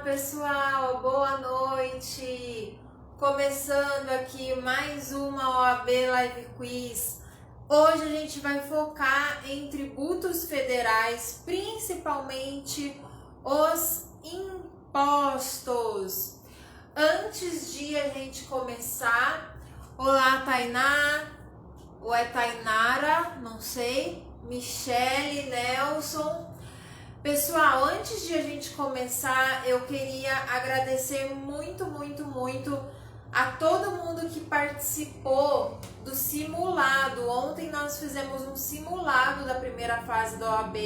pessoal, boa noite! Começando aqui mais uma OAB Live Quiz. Hoje a gente vai focar em tributos federais, principalmente os impostos. Antes de a gente começar, olá Tainá, ou é Tainara, não sei, Michele, Nelson. Pessoal, antes de a gente começar, eu queria agradecer muito a todo mundo que participou do simulado. Ontem nós fizemos um simulado da primeira fase da OAB.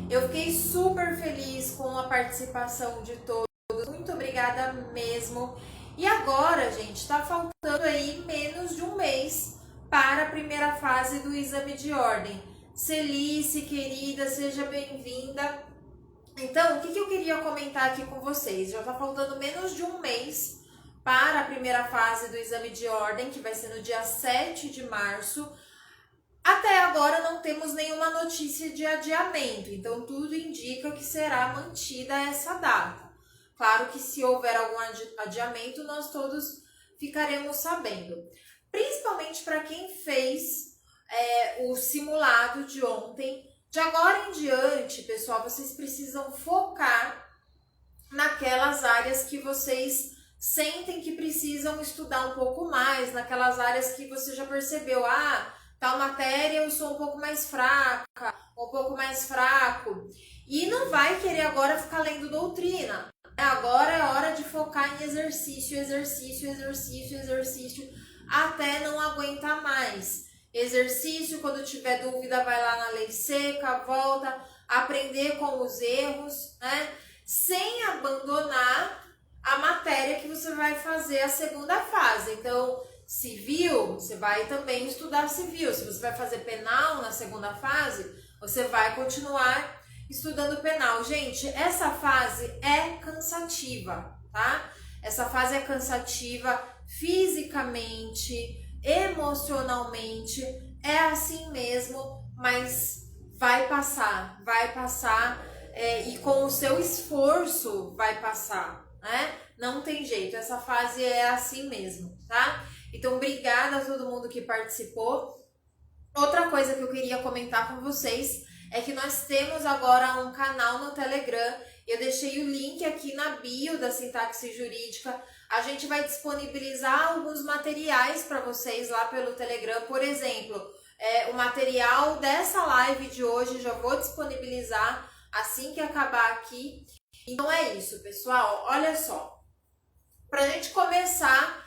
Eu fiquei super feliz com a participação de todos. Muito obrigada mesmo. E agora, gente, tá faltando aí menos de um mês para a primeira fase do exame de ordem. Celice, querida, seja bem-vinda. Então, o que eu queria comentar aqui com vocês? Já tá faltando menos de um mês para a primeira fase do exame de ordem, que vai ser no dia 7 de março. Até agora não temos nenhuma notícia de adiamento, então tudo indica que será mantida essa data. Claro que se houver algum adiamento, nós todos ficaremos sabendo. Principalmente para quem fez o simulado de ontem. De agora em diante, pessoal, vocês precisam focar naquelas áreas que vocês sentem que precisam estudar um pouco mais, naquelas áreas que você já percebeu, tal matéria eu sou um pouco mais fraca, um pouco mais fraco. E não vai querer agora ficar lendo doutrina. Agora é hora de focar em exercício, até não aguentar mais. Exercício, quando tiver dúvida, vai lá na lei seca, volta, aprender com os erros, né? Sem abandonar a matéria que você vai fazer a segunda fase. Então, civil, você vai também estudar civil. Se você vai fazer penal na segunda fase, você vai continuar estudando penal. Gente, essa fase é cansativa, tá? Essa fase é cansativa fisicamente, emocionalmente, é assim mesmo, mas vai passar, e com o seu esforço vai passar, né? Não tem jeito, essa fase é assim mesmo, tá? Então, obrigada a todo mundo que participou. Outra coisa que eu queria comentar com vocês é que nós temos agora um canal no Telegram. Eu deixei o link aqui na bio da Sintaxe Jurídica. A gente vai disponibilizar alguns materiais para vocês lá pelo Telegram. Por exemplo, o material dessa live de hoje já vou disponibilizar assim que acabar aqui. Então é isso, pessoal. Olha só. Para a gente começar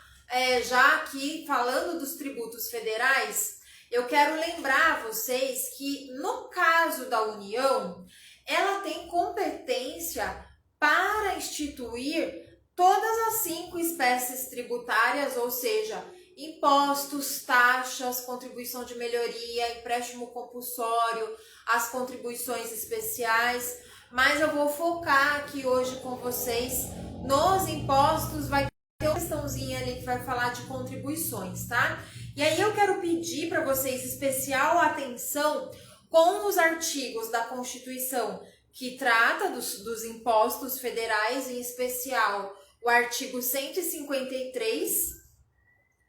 já aqui falando dos tributos federais, eu quero lembrar vocês que no caso da União, ela tem competência para instituir todas as 5 espécies tributárias, ou seja, impostos, taxas, contribuição de melhoria, empréstimo compulsório, as contribuições especiais. Mas eu vou focar aqui hoje com vocês nos impostos. Vai ter uma questãozinha ali que vai falar de contribuições, tá? E aí eu quero pedir para vocês especial atenção com os artigos da Constituição que trata dos impostos federais, em especial o artigo 153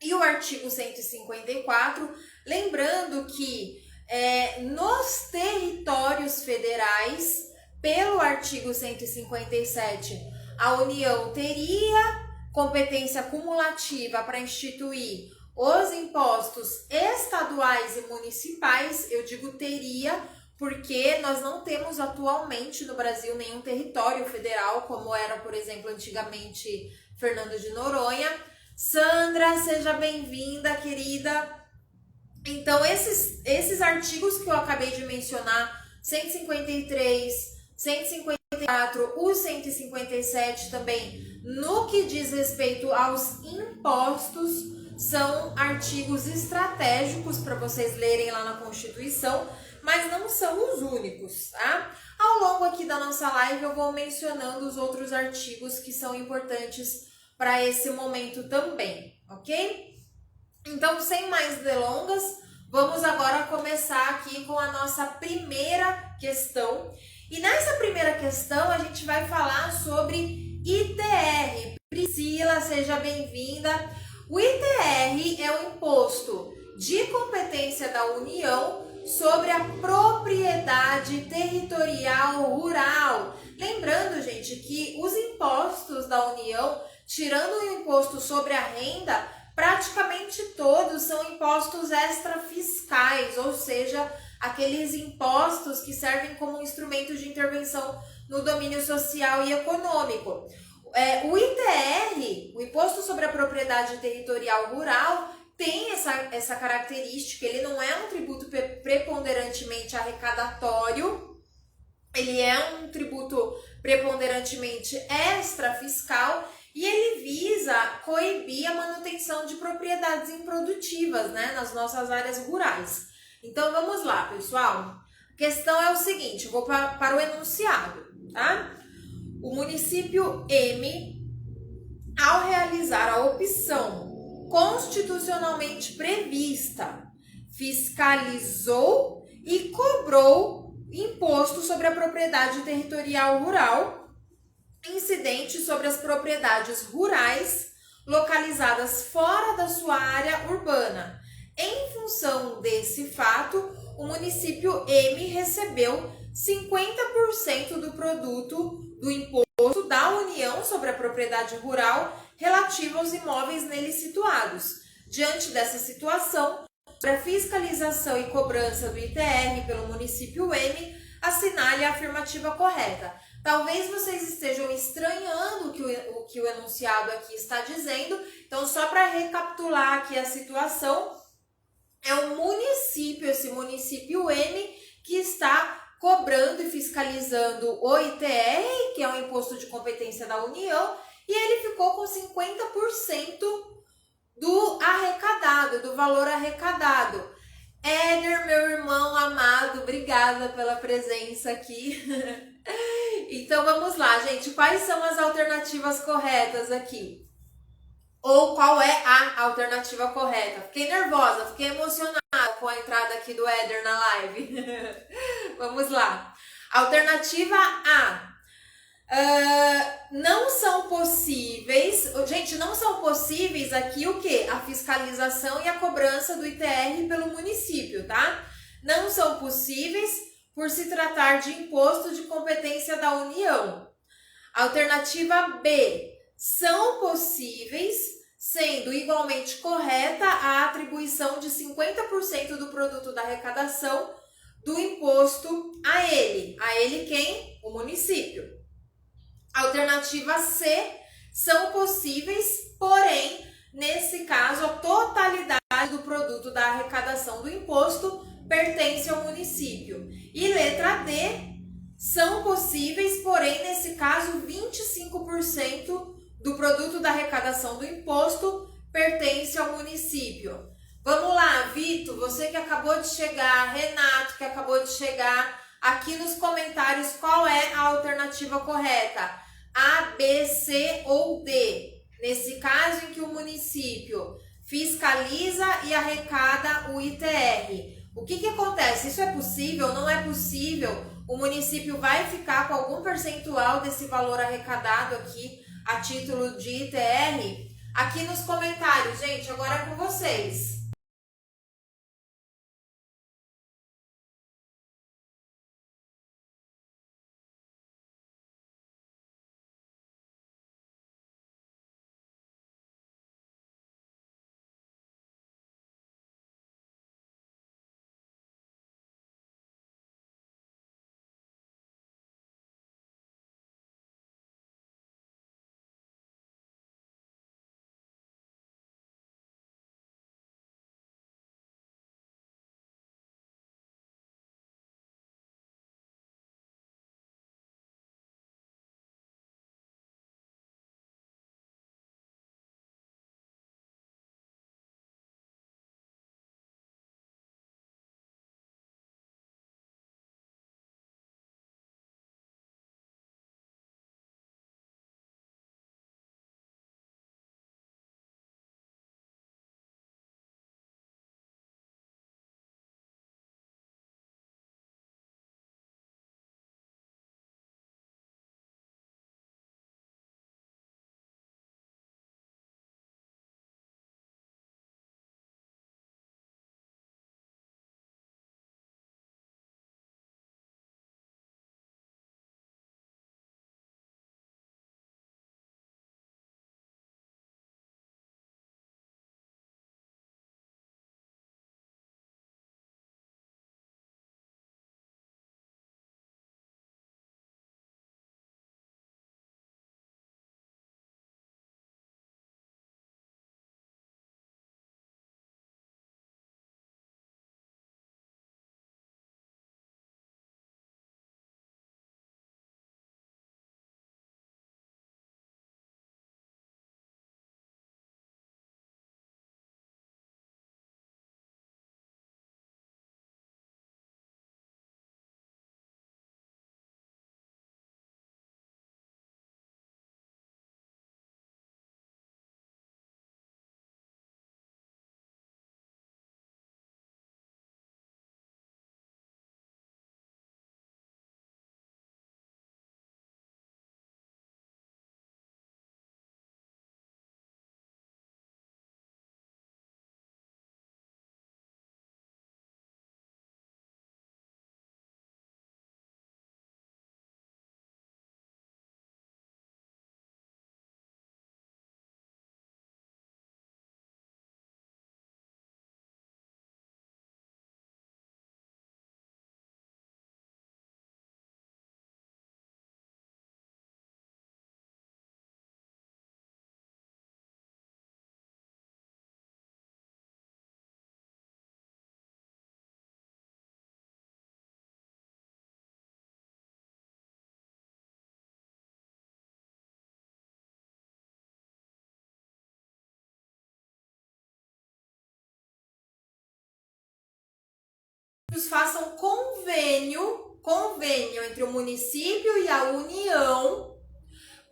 e o artigo 154, lembrando que nos territórios federais, pelo artigo 157, a União teria competência cumulativa para instituir os impostos estaduais e municipais. Eu digo teria, porque nós não temos atualmente no Brasil nenhum território federal, como era, por exemplo, antigamente Fernando de Noronha. Sandra, seja bem-vinda, querida. Então, esses artigos que eu acabei de mencionar, 153, 154, o 157 também, no que diz respeito aos impostos, são artigos estratégicos para vocês lerem lá na Constituição, mas não são os únicos, tá? Ao longo aqui da nossa live eu vou mencionando os outros artigos que são importantes para esse momento também, ok? Então, sem mais delongas, vamos agora começar aqui com a nossa primeira questão. E nessa primeira questão a gente vai falar sobre seja bem-vinda. O ITR é o imposto de competência da União sobre a propriedade territorial rural. Lembrando, gente, que os impostos da União, tirando o imposto sobre a renda, praticamente todos são impostos extrafiscais, ou seja, aqueles impostos que servem como instrumento de intervenção no domínio social e econômico. O ITR, o Imposto sobre a Propriedade Territorial Rural, tem essa característica. Ele não é um tributo preponderantemente arrecadatório, ele é um tributo preponderantemente extrafiscal e ele visa coibir a manutenção de propriedades improdutivas, né, nas nossas áreas rurais. Então vamos lá, pessoal. A questão é o seguinte, eu vou para o enunciado, tá? O município M, ao realizar a opção constitucionalmente prevista, fiscalizou e cobrou imposto sobre a propriedade territorial rural, incidente sobre as propriedades rurais localizadas fora da sua área urbana. Em função desse fato, o município M recebeu 50% do produto do imposto da União sobre a propriedade rural relativo aos imóveis nele situados. Diante dessa situação, para fiscalização e cobrança do ITR pelo município M, assinale a afirmativa correta. Talvez vocês estejam estranhando o que o enunciado aqui está dizendo, então só para recapitular aqui a situação, é o município, esse município M, que está cobrando e fiscalizando o ITR, que é o imposto de competência da União, e ele ficou com 50% do arrecadado, do valor arrecadado. Éder, meu irmão amado, obrigada pela presença aqui. Então vamos lá, gente, quais são as alternativas corretas aqui? Ou qual é a alternativa correta? Fiquei nervosa, fiquei emocionada com a entrada aqui do Éder na live. Vamos lá. Alternativa A. Não são possíveis... Gente, não são possíveis aqui o quê? A fiscalização e a cobrança do ITR pelo município, tá? Não são possíveis por se tratar de imposto de competência da União. Alternativa B. São possíveis, sendo igualmente correta a atribuição de 50% do produto da arrecadação do imposto a ele. A ele quem? O município. Alternativa C. São possíveis, porém, nesse caso, a totalidade do produto da arrecadação do imposto pertence ao município. E letra D. São possíveis, porém, nesse caso, 25% do produto da arrecadação do imposto pertence ao município. Vamos lá, Vitor, você que acabou de chegar, Renato que acabou de chegar, aqui nos comentários qual é a alternativa correta, A, B, C ou D. Nesse caso em que o município fiscaliza e arrecada o ITR. O que acontece? Isso é possível? Não é possível? O município vai ficar com algum percentual desse valor arrecadado aqui a título de ITR? Aqui nos comentários, gente, agora é com vocês. façam convênio entre o município e a União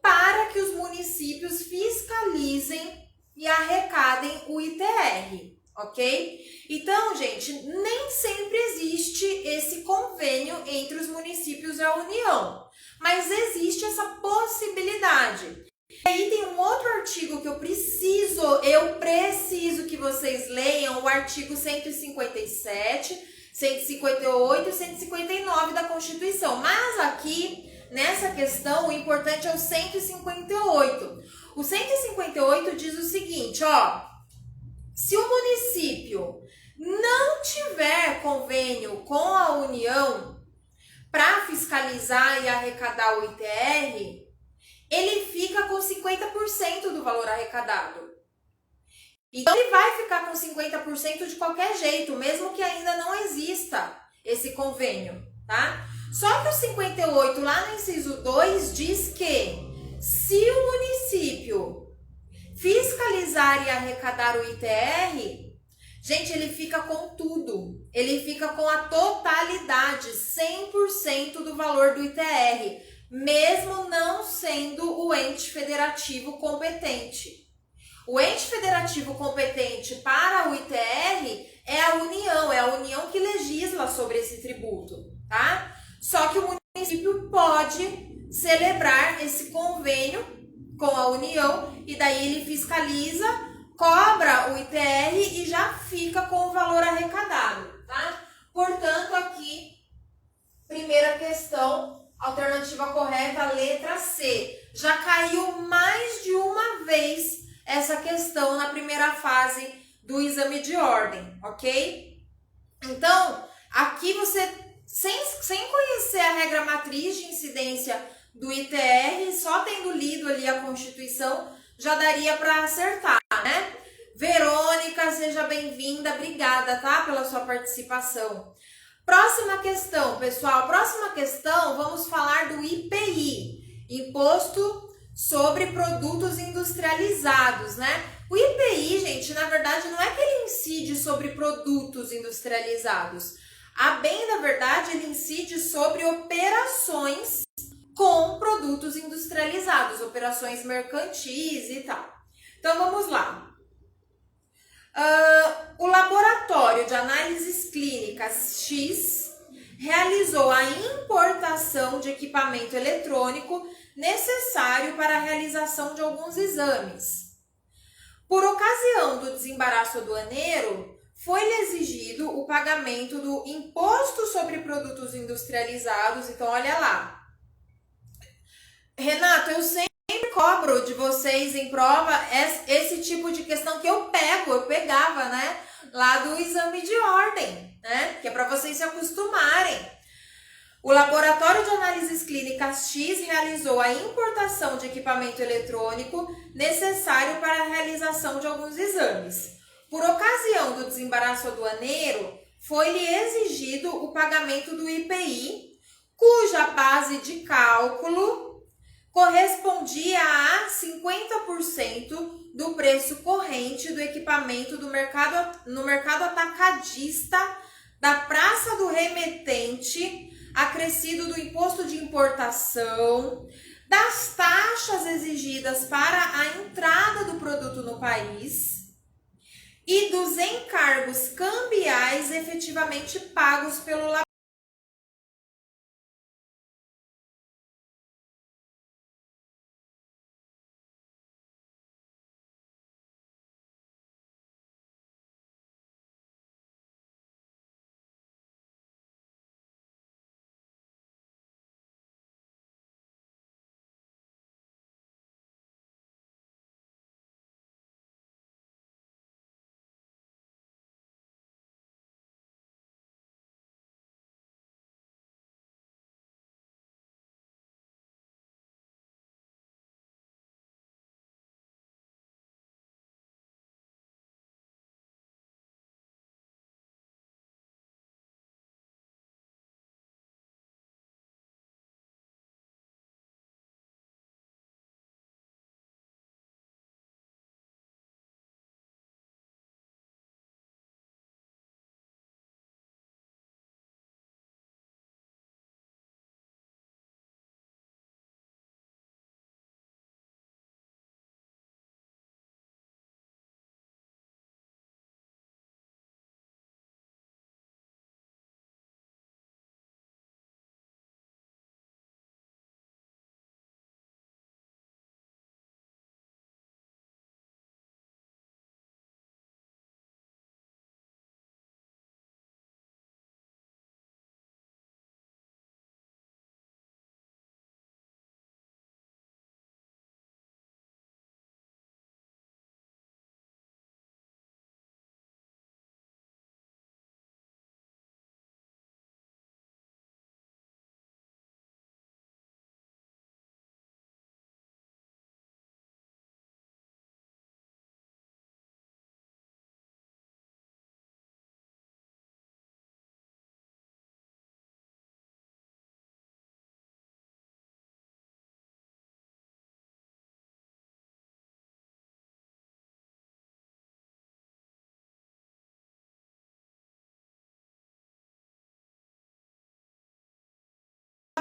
para que os municípios fiscalizem e arrecadem o ITR, ok? Então, gente, nem sempre existe esse convênio entre os municípios e a União, mas existe essa possibilidade. E aí tem um outro artigo que eu preciso que vocês leiam, o artigo 157, 158 e 159 da Constituição. Mas aqui, nessa questão, o importante é o 158. O 158 diz o seguinte, ó: se o município não tiver convênio com a União para fiscalizar e arrecadar o ITR, ele fica com 50% do valor arrecadado. Então, ele vai ficar com 50% de qualquer jeito, mesmo que ainda não exista esse convênio, tá? Só que o 58, lá no inciso 2, diz que se o município fiscalizar e arrecadar o ITR, gente, ele fica com tudo. Ele fica com a totalidade, 100% do valor do ITR, mesmo não sendo o ente federativo competente. O ente federativo competente para o ITR é a União que legisla sobre esse tributo, tá? Só que o município pode celebrar esse convênio com a União e daí ele fiscaliza, cobra o ITR e já fica com o valor arrecadado, tá? Portanto, aqui, primeira questão, alternativa correta, letra C. Já caiu mais de uma vez essa questão na primeira fase do exame de ordem, ok? Então, aqui você, sem conhecer a regra matriz de incidência do ITR, só tendo lido ali a Constituição, já daria para acertar, né? Verônica, seja bem-vinda, obrigada, tá, pela sua participação. Próxima questão, pessoal. Próxima questão, vamos falar do IPI, Imposto sobre Produtos Industrializados, né? O IPI, gente, na verdade, não é que ele incide sobre produtos industrializados. A bem da verdade, ele incide sobre operações com produtos industrializados, operações mercantis e tal. Então, vamos lá. O Laboratório de Análises Clínicas X realizou a importação de equipamento eletrônico necessário para a realização de alguns exames. Por ocasião do desembaraço aduaneiro, foi-lhe exigido o pagamento do Imposto sobre Produtos Industrializados. Então, olha lá. Renato, eu sempre cobro de vocês em prova esse tipo de questão que eu pegava, né? Lá do exame de ordem, né? Que é para vocês se acostumarem. O Laboratório de Análises Clínicas X realizou a importação de equipamento eletrônico necessário para a realização de alguns exames. Por ocasião do desembaraço aduaneiro, foi-lhe exigido o pagamento do IPI, cuja base de cálculo correspondia a 50% do preço corrente do equipamento no mercado atacadista da Praça do Remetente, acrescido do imposto de importação, das taxas exigidas para a entrada do produto no país e dos encargos cambiais efetivamente pagos pelo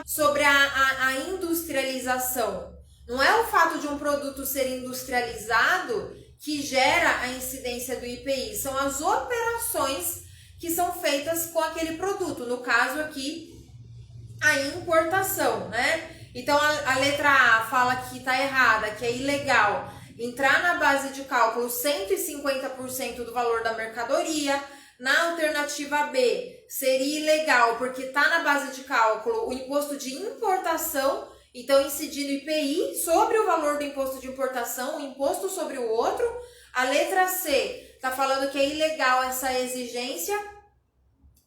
sobre a industrialização. Não é o fato de um produto ser industrializado que gera a incidência do IPI, são as operações que são feitas com aquele produto, no caso aqui, a importação, né? Então, a letra A fala que tá errada, que é ilegal entrar na base de cálculo 150% do valor da mercadoria. Na alternativa B, seria ilegal porque tá na base de cálculo o imposto de importação, então incidindo IPI sobre o valor do imposto de importação, o imposto sobre o outro. A letra C tá falando que é ilegal essa exigência.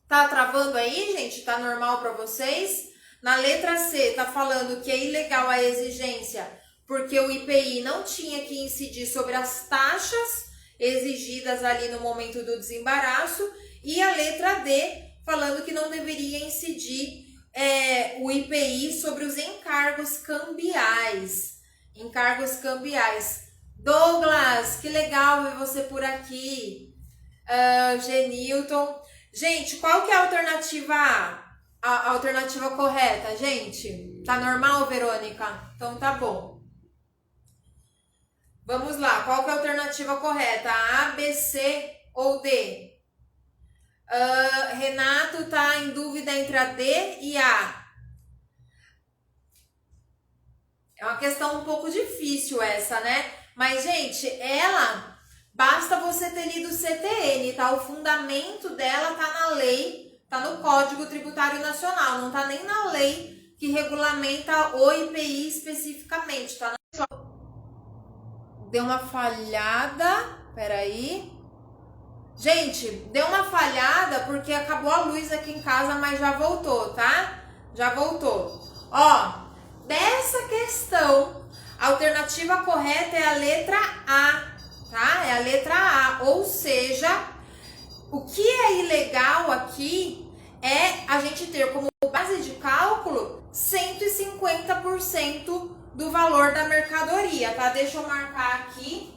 Tá travando aí, gente? Tá normal para vocês? Na letra C, tá falando que é ilegal a exigência porque o IPI não tinha que incidir sobre as taxas exigidas ali no momento do desembaraço. E a letra D, falando que não deveria incidir o IPI sobre os encargos cambiais. Encargos cambiais. Douglas, que legal ver você por aqui. Genilton. Gente, qual que é a alternativa A? A alternativa correta, gente? Tá normal, Verônica? Então tá bom. Vamos lá, qual que é a alternativa correta? A, B, C ou D? Renato tá em dúvida entre a D e A. É uma questão um pouco difícil essa, né? Mas, gente, ela... Basta você ter lido o CTN, tá? O fundamento dela tá na lei, tá no Código Tributário Nacional, não tá nem na lei que regulamenta o IPI especificamente, tá? Deu uma falhada, peraí. Gente, deu uma falhada porque acabou a luz aqui em casa, mas já voltou, tá? Já voltou. Ó, dessa questão, a alternativa correta é a letra A. Tá? É a letra A, ou seja, o que é ilegal aqui é a gente ter como base de cálculo 150% do valor da mercadoria, tá? Deixa eu marcar aqui,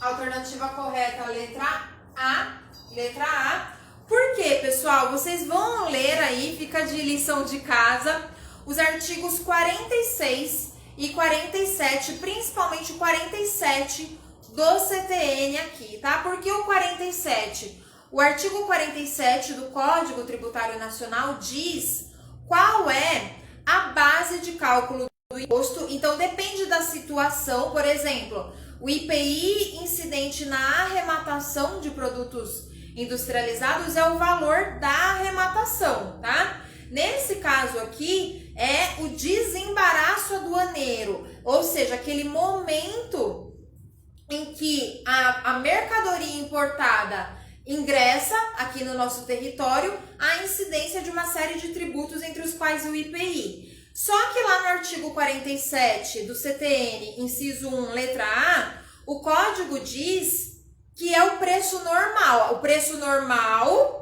a alternativa correta, a letra A, letra A. Por quê, pessoal? Vocês vão ler aí, fica de lição de casa, os artigos 46 e 47, principalmente o 47, do CTN aqui, tá? Porque o 47, o artigo 47 do Código Tributário Nacional diz qual é a base de cálculo do imposto. Então, depende da situação. Por exemplo, o IPI incidente na arrematação de produtos industrializados é o valor da arrematação, tá? Nesse caso aqui, é o desembaraço aduaneiro, ou seja, aquele momento em que a mercadoria importada ingressa aqui no nosso território, a incidência de uma série de tributos, entre os quais o IPI. Só que lá no artigo 47 do CTN, inciso 1, letra A, o código diz que é o preço normal. O preço normal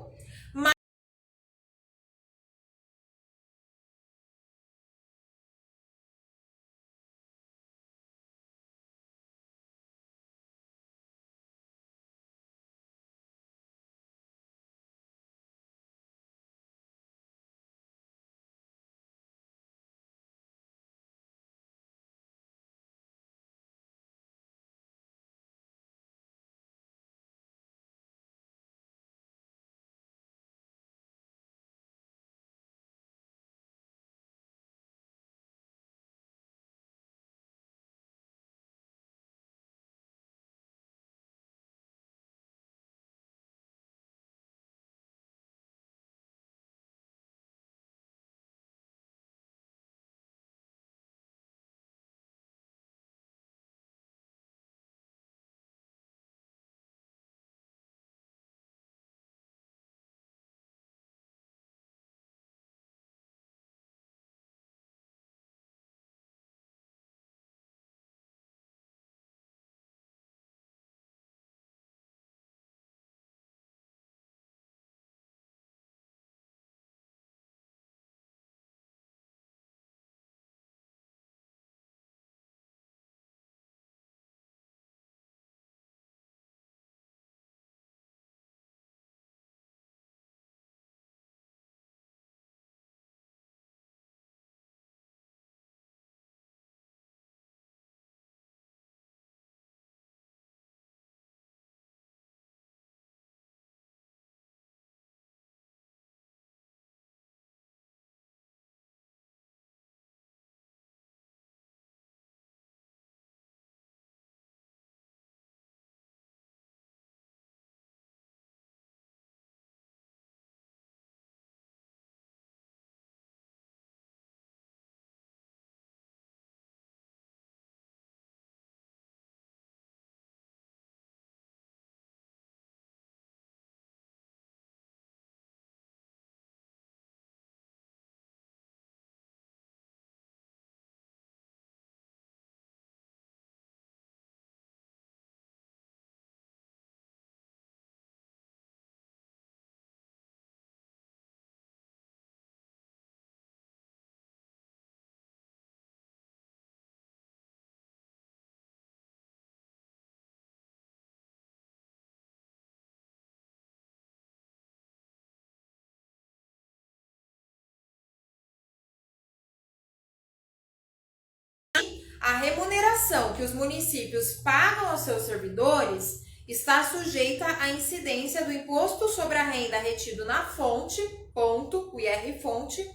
A remuneração que os municípios pagam aos seus servidores está sujeita à incidência do imposto sobre a renda retido na fonte, ponto, o IR-fonte.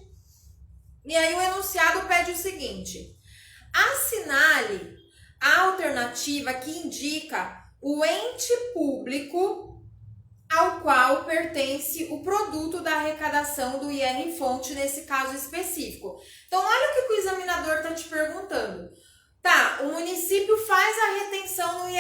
E aí o enunciado pede o seguinte: assinale a alternativa que indica o ente público ao qual pertence o produto da arrecadação do IR-fonte nesse caso específico. Então, olha o que o examinador está te perguntando. Tá, o município faz a retenção do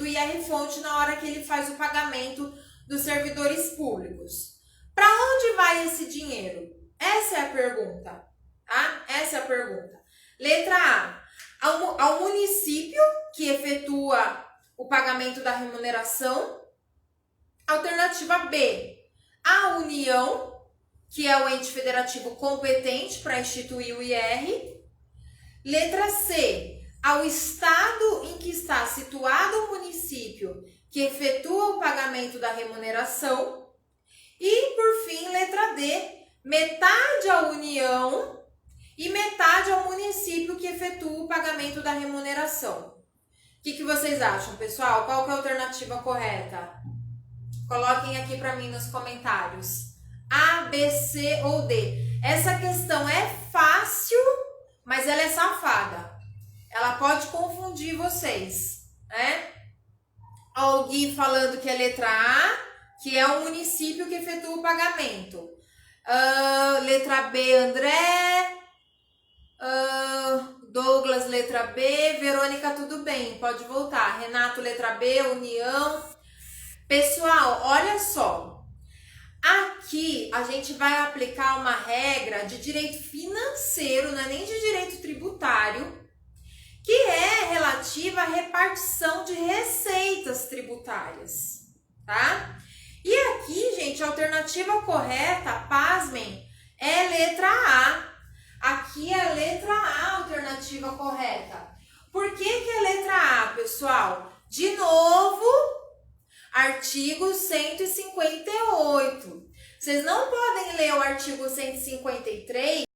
IR-fonte na hora que ele faz o pagamento dos servidores públicos. Para onde vai esse dinheiro? Essa é a pergunta, tá? Essa é a pergunta. Letra A, ao município que efetua o pagamento da remuneração. Alternativa B, a União, que é o ente federativo competente para instituir o IR. Letra C, ao estado em que está situado o município que efetua o pagamento da remuneração. E, por fim, letra D, metade à União e metade ao município que efetua o pagamento da remuneração. O que vocês acham, pessoal? Qual que é a alternativa correta? Coloquem aqui para mim nos comentários. A, B, C ou D. Essa questão é fácil, mas ela é safada. Ela pode confundir vocês, né? Ó, o Gui falando que é letra A, que é o município que efetua o pagamento. Letra B, André. Douglas, letra B. Verônica, tudo bem, pode voltar. Renato, letra B, União. Pessoal, olha só. Aqui a gente vai aplicar uma regra de direito financeiro, não é nem de direito tributário, que é relativa à repartição de receitas tributárias, tá? E aqui, gente, a alternativa correta, pasmem, é letra A. Aqui é a letra A, a alternativa correta. Por que é letra A, pessoal? De novo, artigo 158. Vocês não podem ler o artigo 153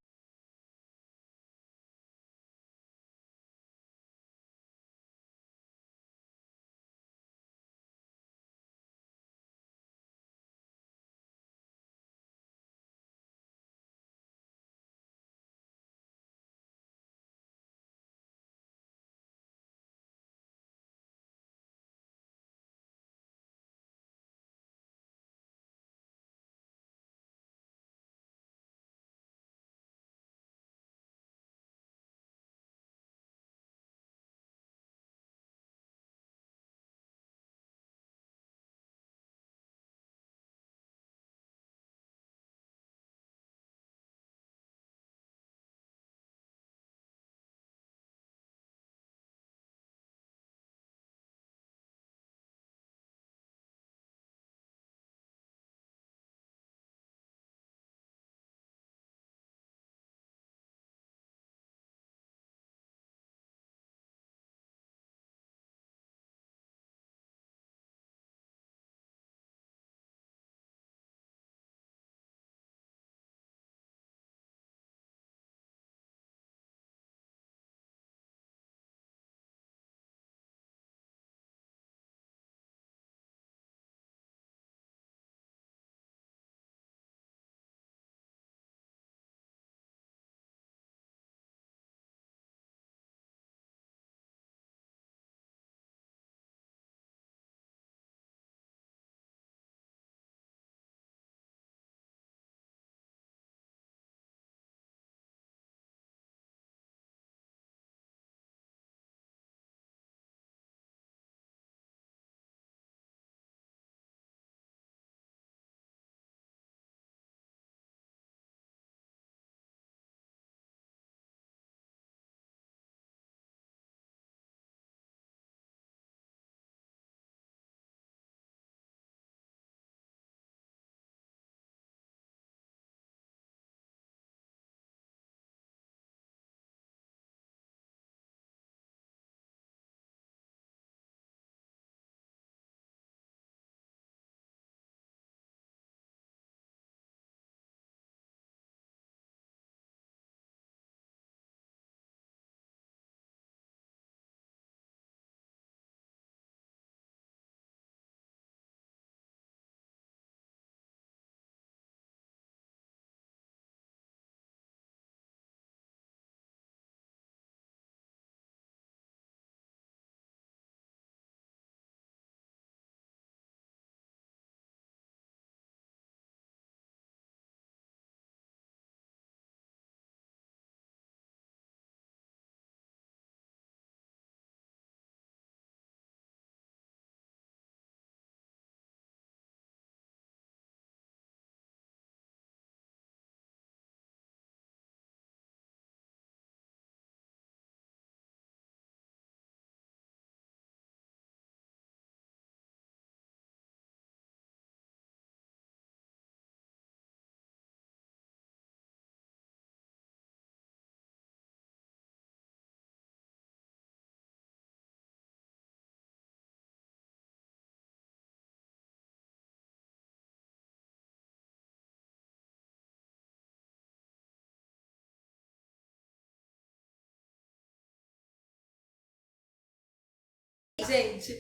Gente,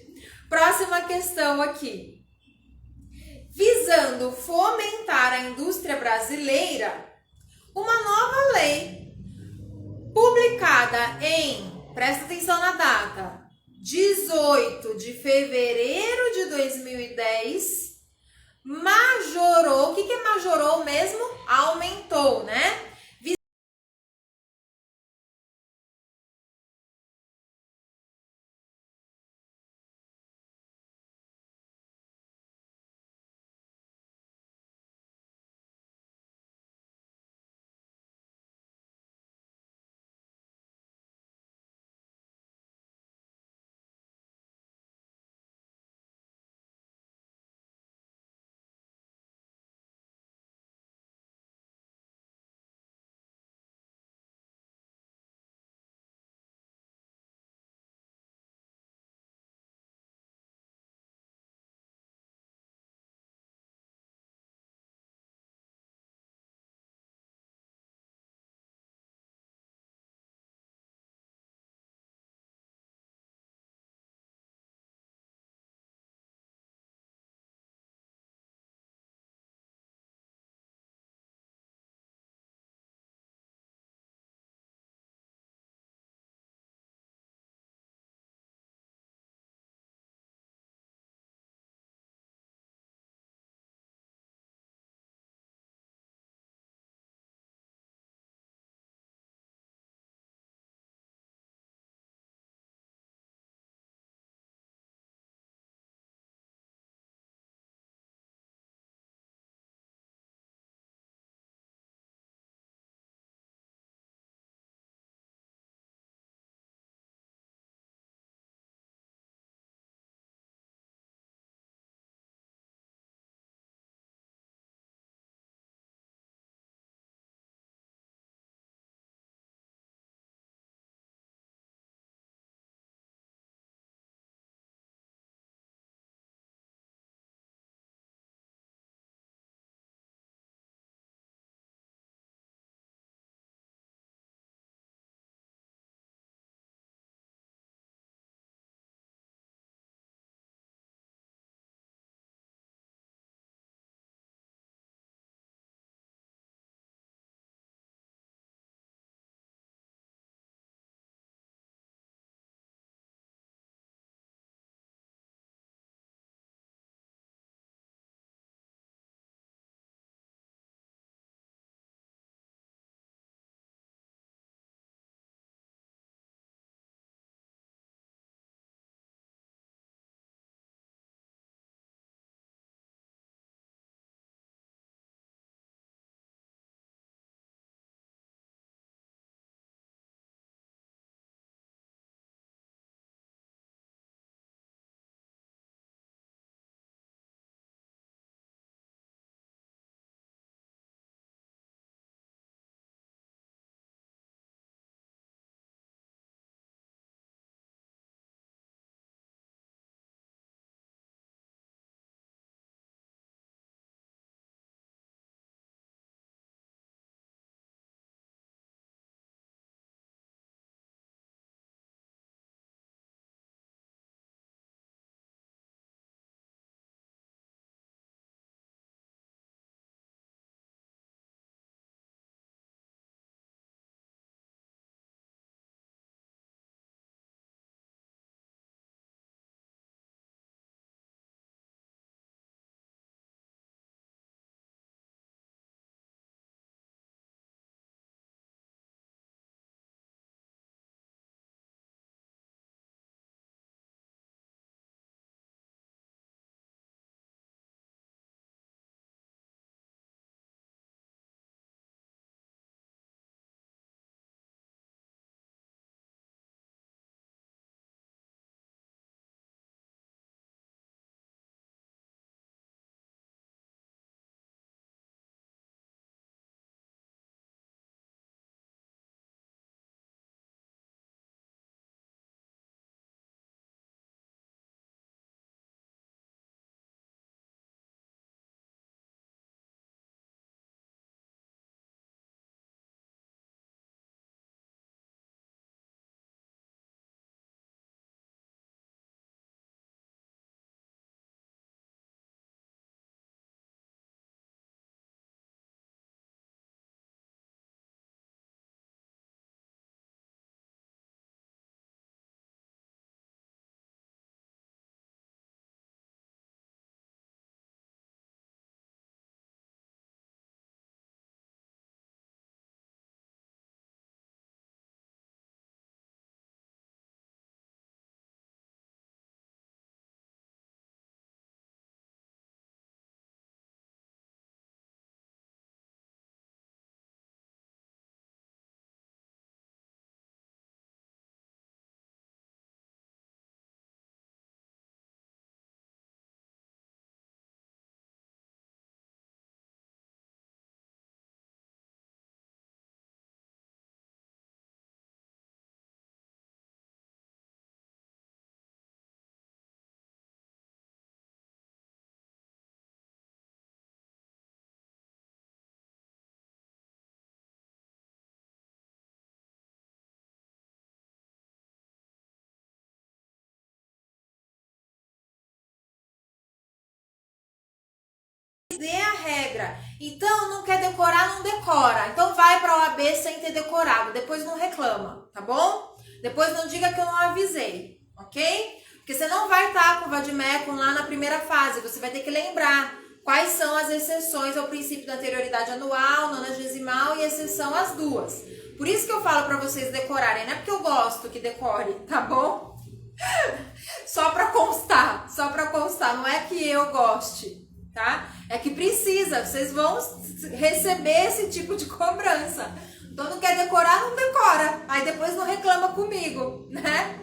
próxima questão aqui. Visando fomentar a indústria brasileira, uma nova lei publicada presta atenção na data, 18 de fevereiro de 2010, majorou, o que é majorou mesmo? Aumentou, né? entender a regra. Então, não quer decorar, não decora. Então, vai para a OAB sem ter decorado. Depois não reclama, tá bom? Depois não diga que eu não avisei, ok? Porque você não vai estar com o vadimécum lá na primeira fase. Você vai ter que lembrar quais são as exceções ao princípio da anterioridade anual, nonagesimal e exceção às duas. Por isso que eu falo para vocês decorarem. Não é porque eu gosto que decore, tá bom? Só para constar. Não é que eu goste, tá? É que precisa. Vocês vão receber esse tipo de cobrança. Então não quer decorar, não decora. Aí depois não reclama comigo, né?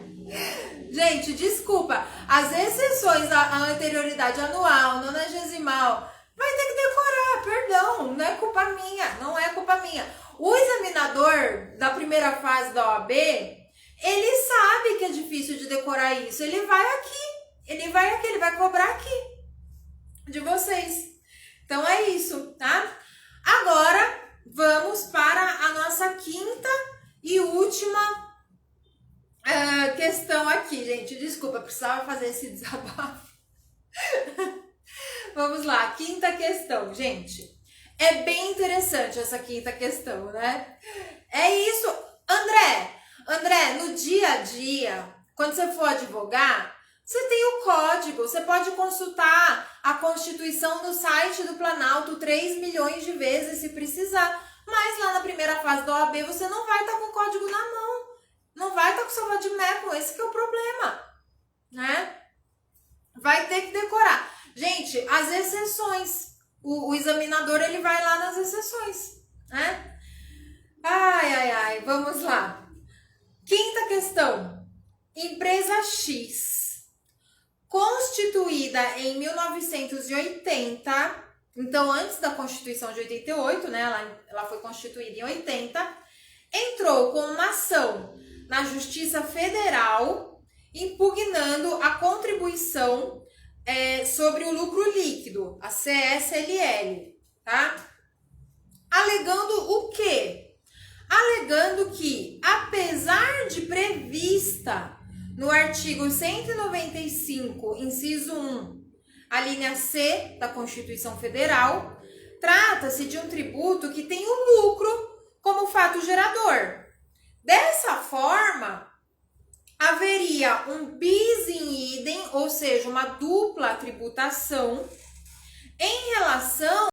Gente, desculpa. As exceções à anterioridade anual, nonagesimal, vai ter que decorar, perdão. Não é culpa minha, não é culpa minha. O examinador da primeira fase da OAB, ele sabe que é difícil de decorar isso. Ele vai vai cobrar aqui de vocês. Então é isso, tá? Agora vamos para a nossa quinta e última questão aqui, gente. Desculpa, precisava fazer esse desabafo. Vamos lá, quinta questão, gente. É bem interessante essa quinta questão, né? É isso. André, no dia a dia, quando você for advogar, você tem o código, você pode consultar a Constituição no site do Planalto 3 milhões de vezes se precisar. Mas lá na primeira fase da OAB você não vai estar com o código na mão. Não vai estar com o seu vadimécum, esse que é o problema, né? Vai ter que decorar. Gente, as exceções. O examinador, ele vai lá nas exceções, né? Ai, vamos lá. Quinta questão. Empresa X, constituída em 1980, então antes da Constituição de 88, né? Ela foi constituída em 80, entrou com uma ação na Justiça Federal impugnando a contribuição sobre o lucro líquido, a CSLL, tá? Alegando o quê? Alegando que, apesar de prevista no artigo 195, inciso 1, a linha C da Constituição Federal, trata-se de um tributo que tem o lucro como fato gerador. Dessa forma, haveria um bis in idem, ou seja, uma dupla tributação em relação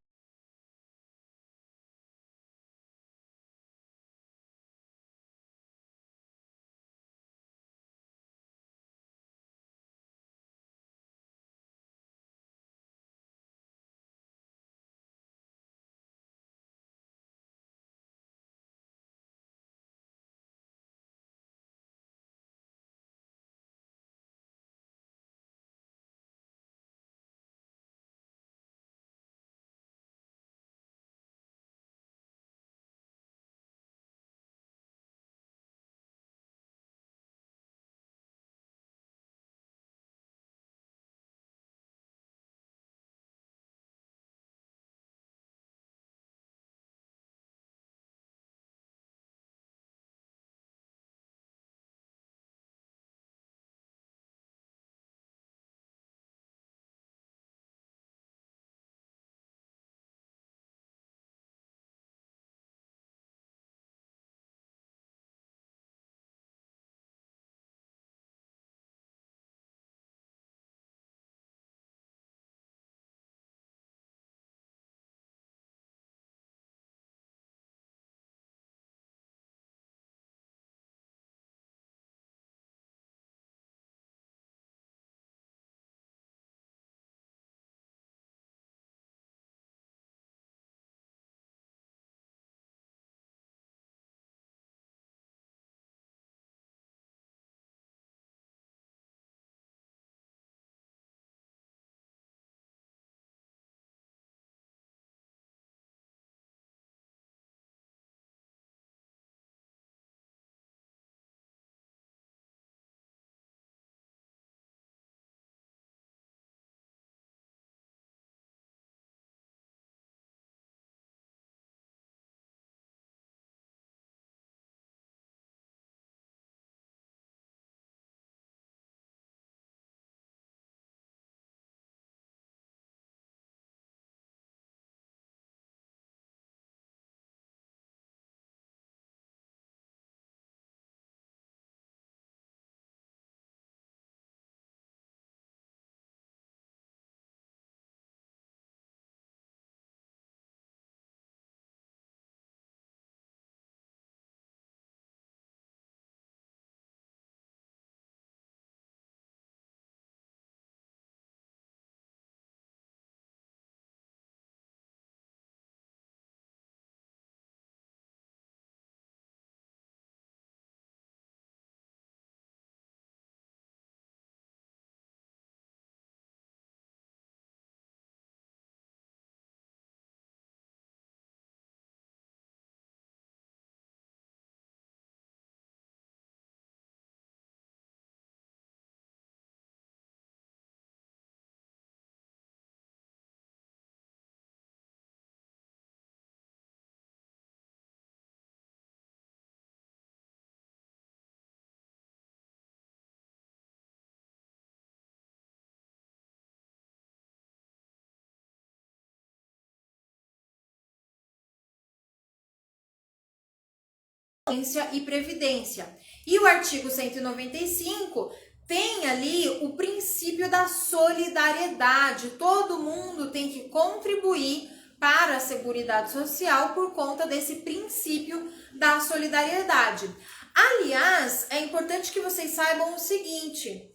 e previdência. E o artigo 195 tem ali o princípio da solidariedade. Todo mundo tem que contribuir para a Seguridade Social por conta desse princípio da solidariedade. Aliás, é importante que vocês saibam o seguinte: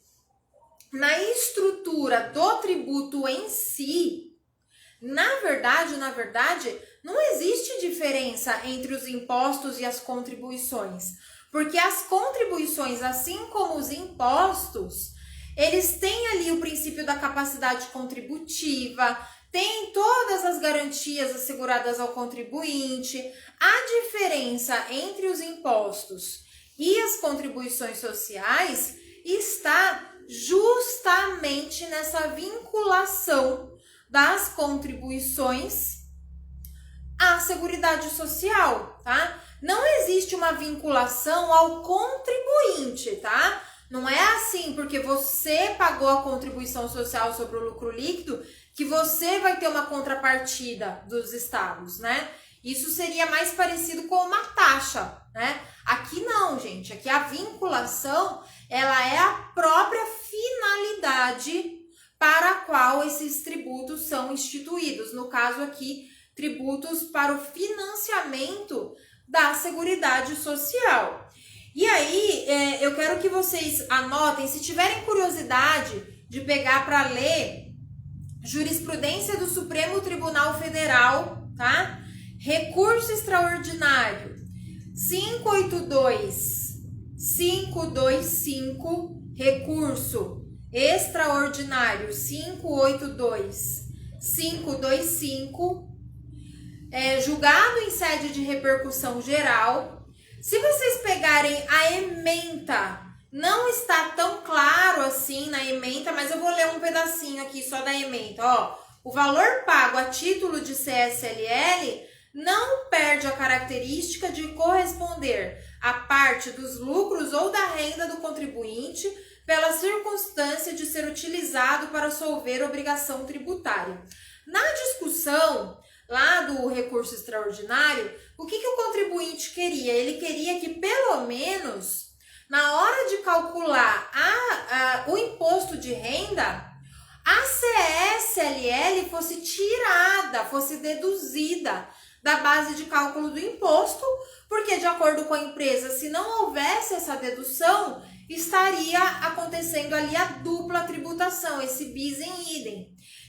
na estrutura do tributo em si, na verdade, não existe diferença entre os impostos e as contribuições, porque as contribuições, assim como os impostos, eles têm ali o princípio da capacidade contributiva, tem todas as garantias asseguradas ao contribuinte. A diferença entre os impostos e as contribuições sociais está justamente nessa vinculação das contribuições à Seguridade Social, tá? Não existe uma vinculação ao contribuinte, tá? Não é assim porque você pagou a contribuição social sobre o lucro líquido que você vai ter uma contrapartida dos estados, né? Isso seria mais parecido com uma taxa, né? Aqui não, gente. Aqui a vinculação, ela é a própria finalidade para a qual esses tributos são instituídos. No caso aqui, tributos para o financiamento da Seguridade Social. E aí, eu quero que vocês anotem, se tiverem curiosidade de pegar para ler jurisprudência do Supremo Tribunal Federal, tá? Recurso extraordinário 582.525, recurso extraordinário 582.525, julgado em sede de repercussão geral. Se vocês pegarem a ementa, não está tão claro assim na ementa, mas eu vou ler um pedacinho aqui só da ementa. Ó, o valor pago a título de CSLL não perde a característica de corresponder a parte dos lucros ou da renda do contribuinte pela circunstância de ser utilizado para solver obrigação tributária. Na discussão lá do recurso extraordinário, o que o contribuinte queria? Ele queria que, pelo menos, na hora de calcular o imposto de renda, a CSLL fosse tirada, fosse deduzida da base de cálculo do imposto, porque, de acordo com a empresa, se não houvesse essa dedução, estaria acontecendo ali a dupla tributação, esse bis em idem.